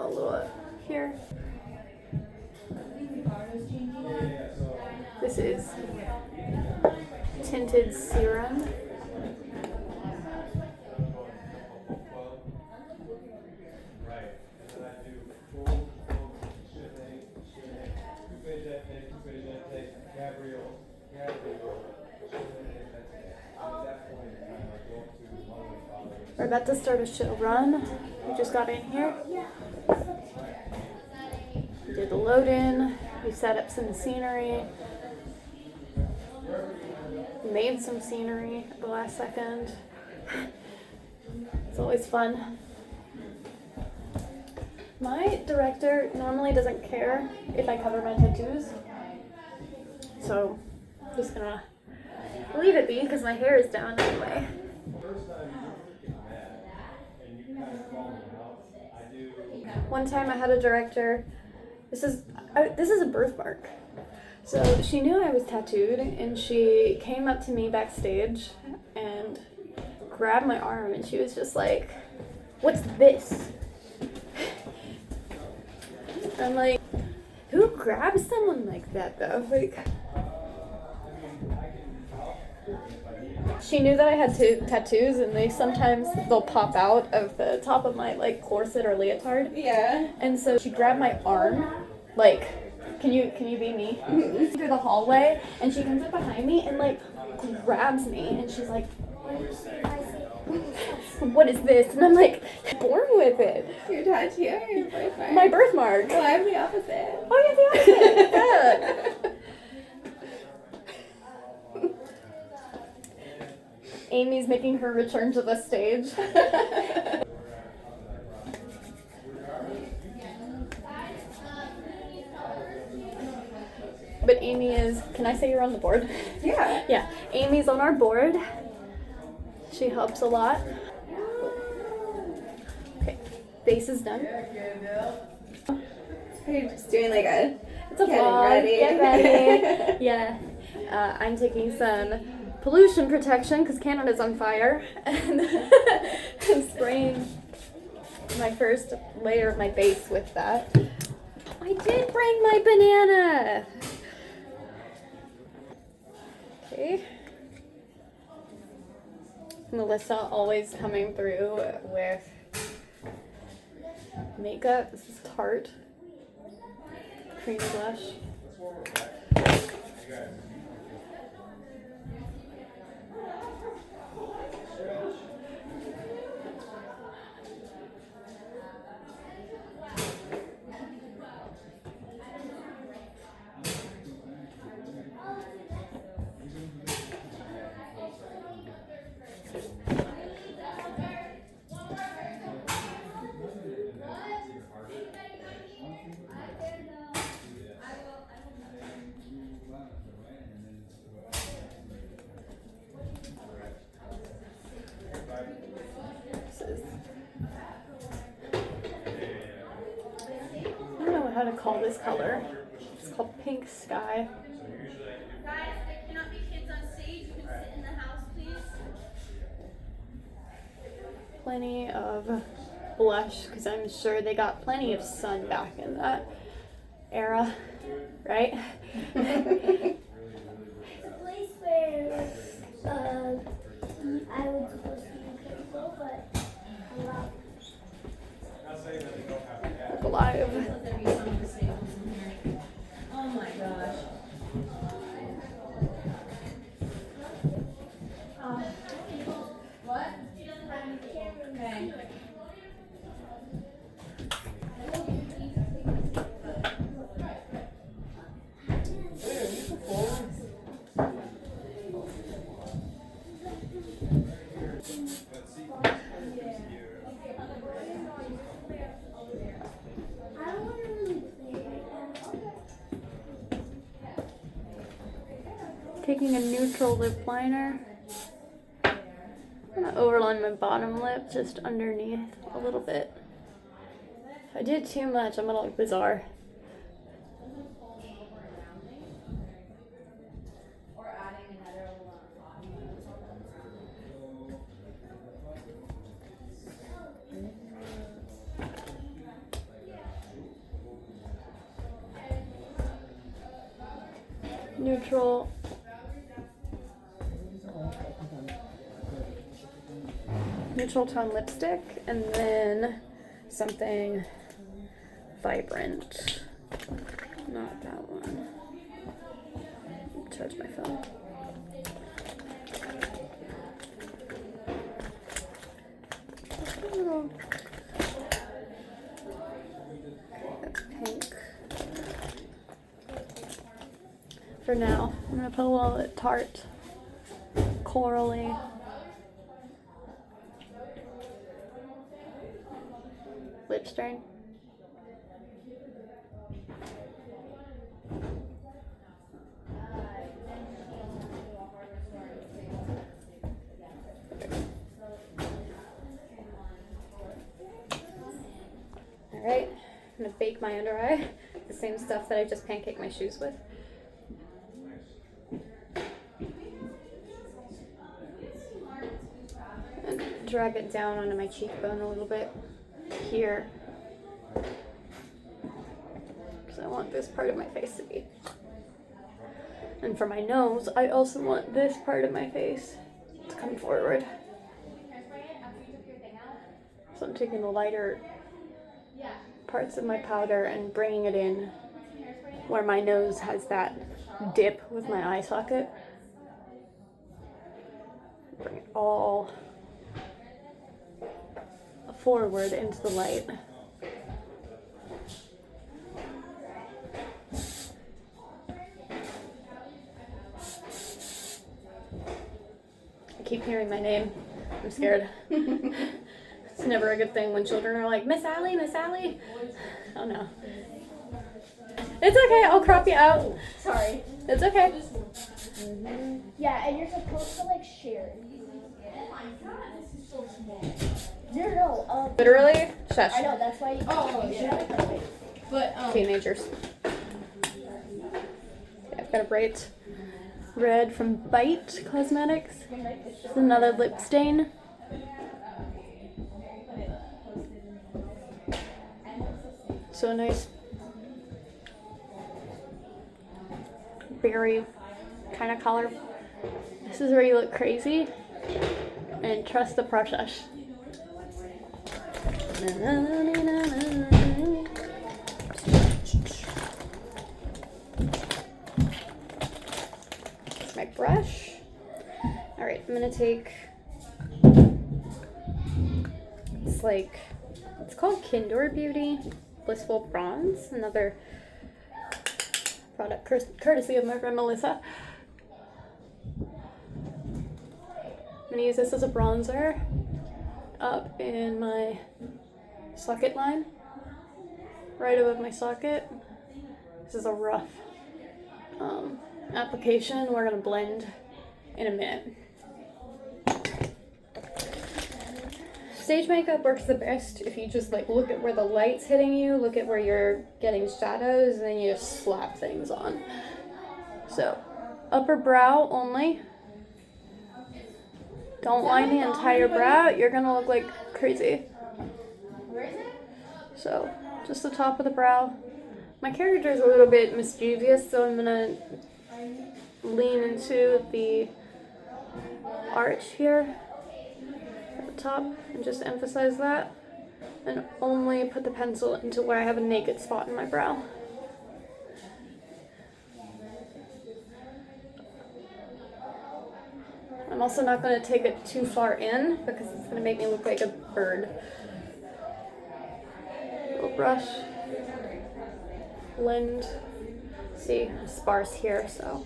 a little here. This is tinted serum. We're about to start a show run. We just got in here. We did the load in. We set up some scenery. Made some scenery at the last second. It's always fun. My director normally doesn't care if I cover my tattoos. So I'm just gonna leave it be because my hair is down anyway. One time I had a director, this is a birthmark. So she knew I was tattooed and she came up to me backstage and grabbed my arm and she was just like, "What's this?" I'm like, who grabs someone like that though? Like, she knew that I had tattoos and they'll pop out of the top of my like corset or leotard. Yeah. And so she grabbed my arm, like, can you be me? Through the hallway, and she comes up behind me and like grabs me and she's like, "What is this?" And I'm like, born with it. Your tattoo or your birthmark? My birthmark. Well, I'm the opposite. Oh, you're the opposite. Yeah. Amy's making her return to the stage. But Amy is, can I say you're on the board? Yeah. Yeah, Amy's on our board. She helps a lot. Okay, base is done. Are you just doing like It's a getting vlog. ready? Get ready. Yeah. I'm taking some pollution protection because Canada's on fire. And I'm spraying my first layer of my base with that. I did bring my banana. Okay. Melissa always coming through with makeup. This is Tarte cream blush. I don't know how to call this color. It's called Pink Sky. Guys, there cannot be kids on stage. You can sit in the house, please. Plenty of blush because I'm sure they got plenty of sun back in that era, right? The place where I was supposed to be careful, but I'm not. Look alive. Oh my gosh. What? Okay. I don't want to really play right now. Taking a neutral lip liner. I'm gonna overline my bottom lip just underneath a little bit. If I did too much, I'm gonna look bizarre. neutral tone lipstick, and then something vibrant. Not that one. Charge my phone. Oh. That's pink. For now, I'm gonna put a little tarte, corally. Lip stain. Alright, I'm gonna bake my under eye. The same stuff that I just pancaked my shoes with. And drag it down onto my cheekbone a little bit here. Because I want this part of my face to be. And for my nose, I also want this part of my face to come forward. So I'm taking the lighter parts of my powder and bringing it in where my nose has that dip with my eye socket. Bring it all forward into the light. I keep hearing my name. I'm scared. It's never a good thing when children are like, Miss Allie, Miss Allie. Oh no. It's okay, I'll crop you out. Sorry. It's okay. Yeah, and you're supposed to like share it. Oh my god, this is so small. No. Literally, shush. I know, that's why. Oh, yeah. But Teenagers. Yeah, I've got a bright red from Bite Cosmetics. It's another lip stain. So nice berry kind of color. This is where you look crazy and trust the process. Here's my brush. Alright, I'm gonna take, it's called Kindor Beauty Blissful Bronze, another product courtesy of my friend Melissa. I'm gonna use this as a bronzer up in my socket line, right above my socket. This is a rough application. We're gonna blend in a minute. Stage makeup works the best if you just like look at where the light's hitting you, look at where you're getting shadows, and then you just slap things on. So, upper brow only. Don't line the entire brow, you're gonna look like crazy. So, just the top of the brow. My character is a little bit mischievous, so I'm gonna lean into the arch here at the top and just emphasize that, and only put the pencil into where I have a naked spot in my brow. I'm also not going to take it too far in because it's going to make me look like a bird. Little brush, blend. See, I'm sparse here, so.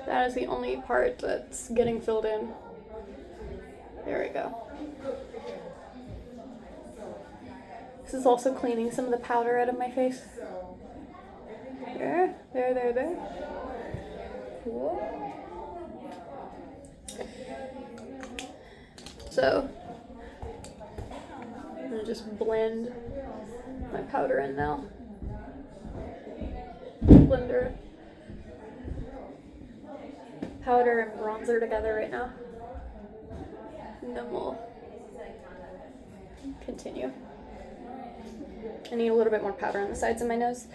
That is the only part that's getting filled in. There we go. This is also cleaning some of the powder out of my face. There. Whoa. So, I'm gonna just blend my powder in now. Blender. Powder and bronzer together right now. And then we'll continue. I need a little bit more powder on the sides of my nose.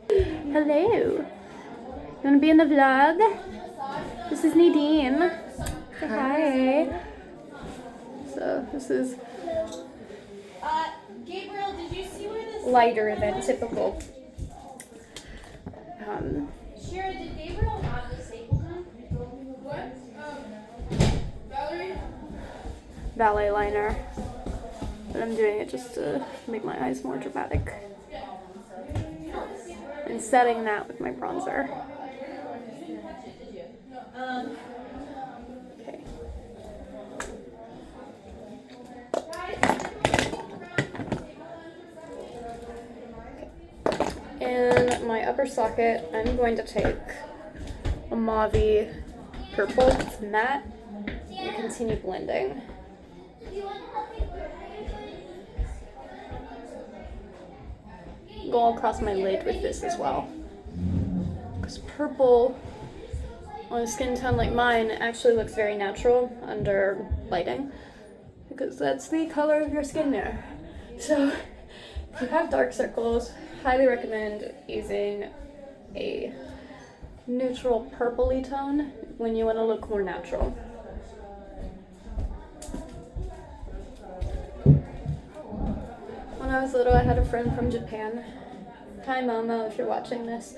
Hello. You wanna be in the vlog? This is Nadine. Say hi. So this is Gabriel, did you see where this? lighter than typical. Shira, did Gabriel have the staple gun? What? Valerie? Ballet liner. But I'm doing it just to make my eyes more dramatic. And setting that with my bronzer. Okay. In my upper socket, I'm going to take a mauve purple. It's matte. And continue blending. Go across my lid with this as well. Because purple on a skin tone like mine actually looks very natural under lighting. Because that's the color of your skin there. So if you have dark circles, highly recommend using a neutral purpley tone when you want to look more natural. When I was little, I had a friend from Japan. Hi, Mama, if you're watching this.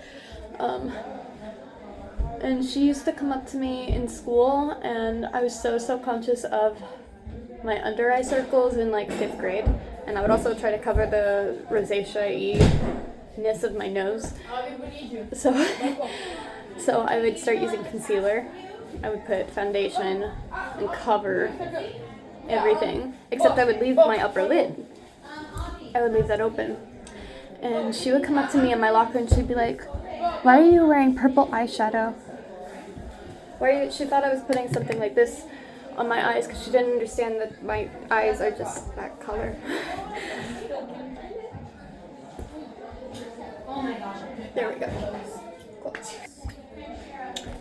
And she used to come up to me in school, and I was so self-conscious of my under eye circles in like 5th grade. And I would also try to cover the rosacea-y-ness of my nose. So I would start using concealer. I would put foundation and cover everything, except I would leave my upper lid. I would leave that open. And she would come up to me in my locker and she'd be like, "Why are you wearing purple eyeshadow?" She thought I was putting something like this on my eyes because she didn't understand that my eyes are just that color. There we go. Cool.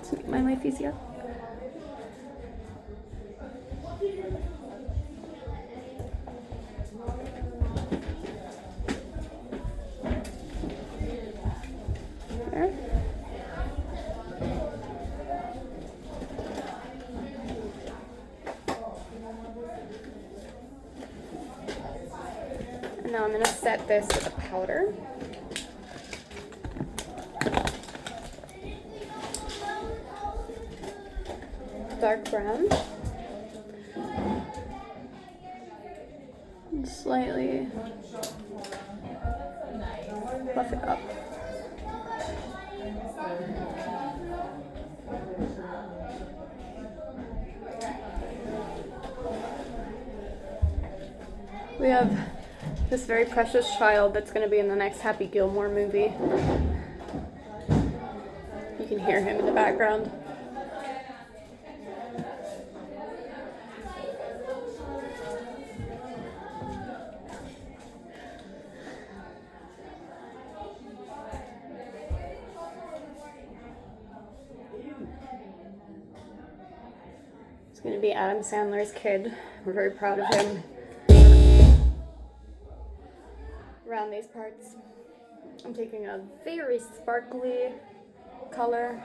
To make my life easier. There. And now I'm going to set this with a powder. Dark brown. And slightly buff it up. We have this very precious child that's going to be in the next Happy Gilmore movie. You can hear him in the background. It's going to be Adam Sandler's kid. We're very proud of him. Around these parts, I'm taking a very sparkly color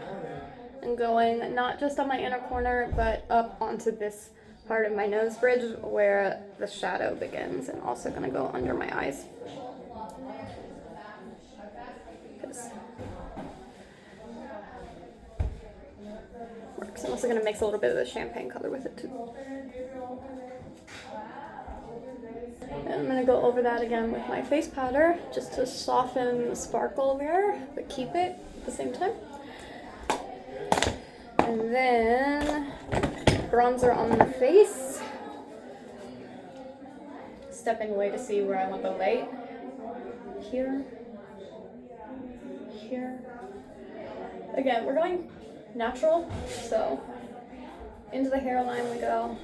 and going not just on my inner corner, but up onto this part of my nose bridge where the shadow begins, and also going to go under my eyes. Works. I'm also going to mix a little bit of the champagne color with it too. And I'm going to go over that again with my face powder just to soften the sparkle there, but keep it at the same time. And then bronzer on the face. Stepping away to see where I want the light. Here. Here. Again, we're going natural, so into the hairline we go.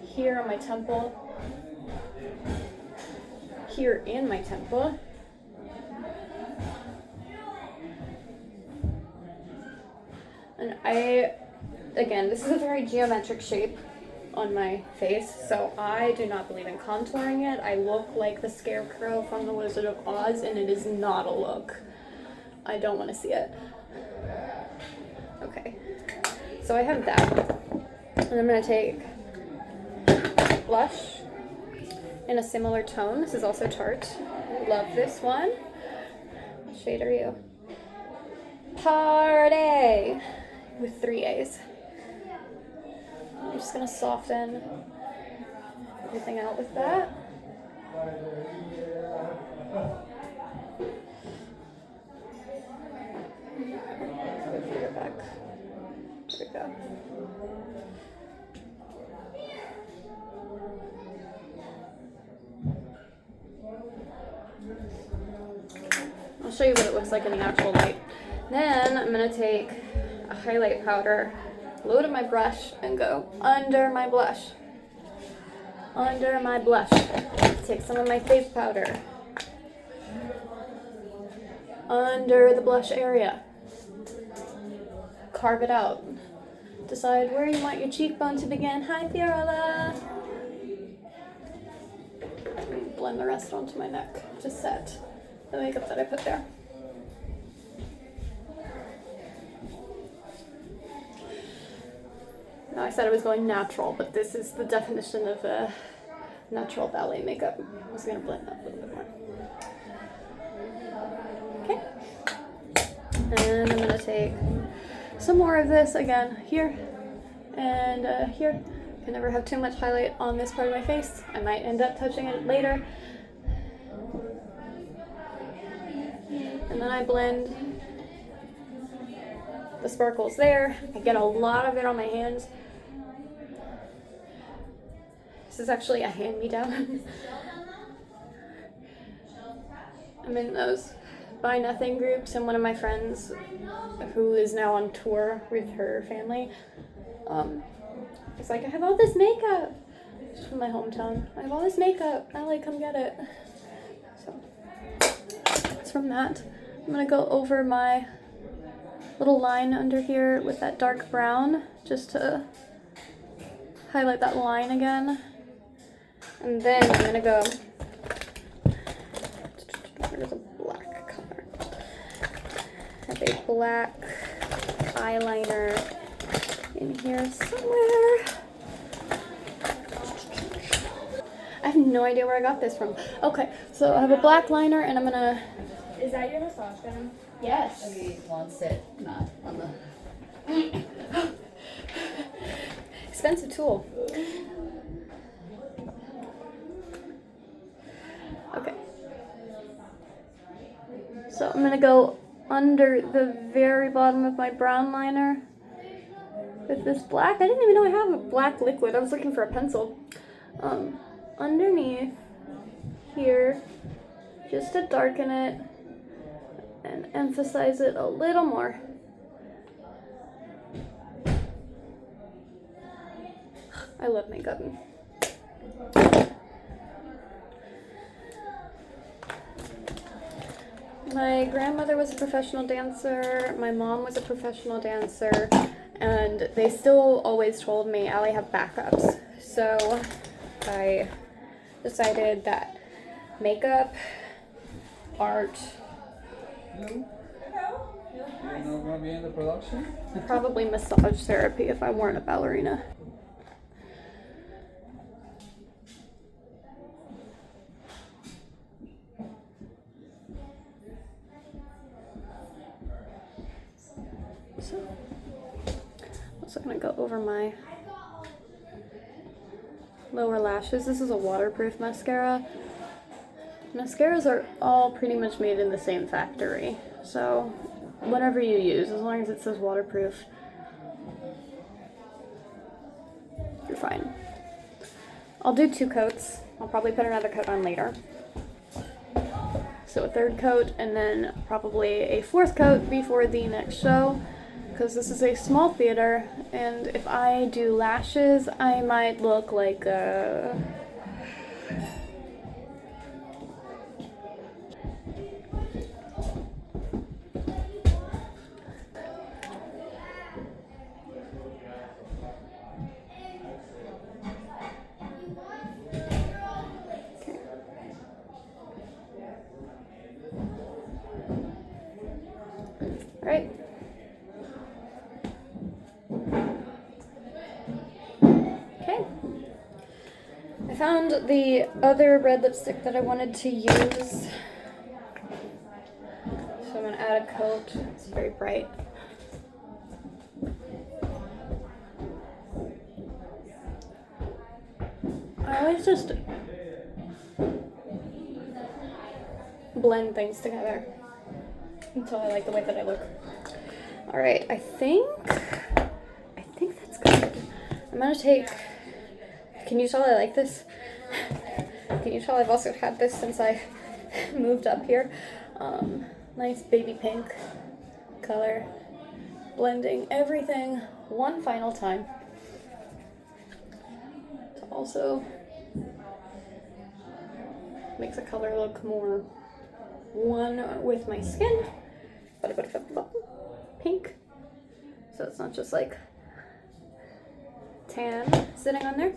Here on my temple. Here in my temple. And I again, this is a very geometric shape on my face, so I do not believe in contouring it. I look like the Scarecrow from The Wizard of Oz, and it is not a look. I don't want to see it. Okay, so I have that, and I'm going to take blush in a similar tone. This is also Tarte. Love this one. What shade are you? Party with 3 A's. I'm just gonna soften everything out with that. Go your back. There we go. I'll show you what it looks like in the actual light. Then I'm gonna take a highlight powder, load up my brush, and go under my blush. Under my blush. Take some of my face powder. Under the blush area. Carve it out. Decide where you want your cheekbone to begin. Hi, Fiola. Blend the rest onto my neck to set the makeup that I put there. Now I said I was going natural, but this is the definition of natural ballet makeup. I'm just gonna blend that a little bit more. Okay. And I'm gonna take some more of this again here and here. Can never have too much highlight on this part of my face. I might end up touching it later. And then I blend the sparkles there. I get a lot of it on my hands. This is actually a hand-me-down. I'm in those Buy Nothing groups, and one of my friends, who is now on tour with her family, it's like, I have all this makeup. She's from my hometown. I have all this makeup. Allie, come get it. So, it's from that. I'm gonna go over my little line under here with that dark brown, just to highlight that line again. And then I'm gonna go, where's a black color? I have a black eyeliner in here somewhere. I have no idea where I got this from. Okay, so I have a black liner, and I'm gonna... Is that your massage gun? Yes. Okay, one set, not on the... Expensive tool. Okay. So I'm gonna go under the very bottom of my brown liner with this black. I didn't even know I have a black liquid. I was looking for a pencil. Underneath here, just to darken it and emphasize it a little more. I love makeup. My grandmother was a professional dancer, my mom was a professional dancer, and they still always told me, Allie, have backups. So I decided that makeup, art, You know gonna be in the production? probably massage therapy if I weren't a ballerina. So, I'm also gonna go over my lower lashes. This is a waterproof mascara. Mascaras are all pretty much made in the same factory, so whatever you use, as long as it says waterproof, you're fine. I'll do 2 coats. I'll probably put another coat on later. So a 3rd coat, and then probably a 4th coat before the next show, because this is a small theater, and if I do lashes, I might look like a... found the other red lipstick that I wanted to use. So I'm gonna add a coat. It's very bright. I always just blend things together until I like the way that I look. All right, I think that's good. I'm gonna take, can you tell I like this? Can you tell I've also had this since I moved up here? Nice baby pink color. Blending everything one final time. To also makes the color look more one with my skin. But a bit of pink. So it's not just like tan sitting on there.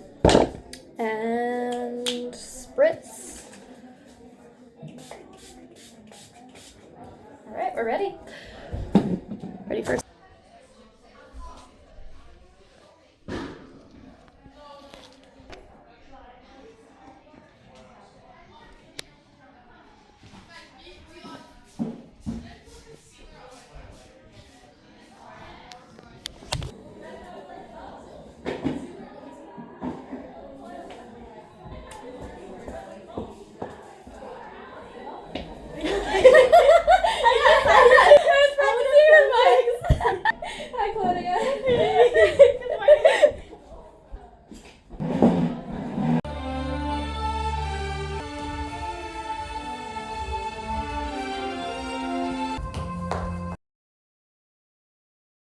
And spritz. All right, we're ready. Ready for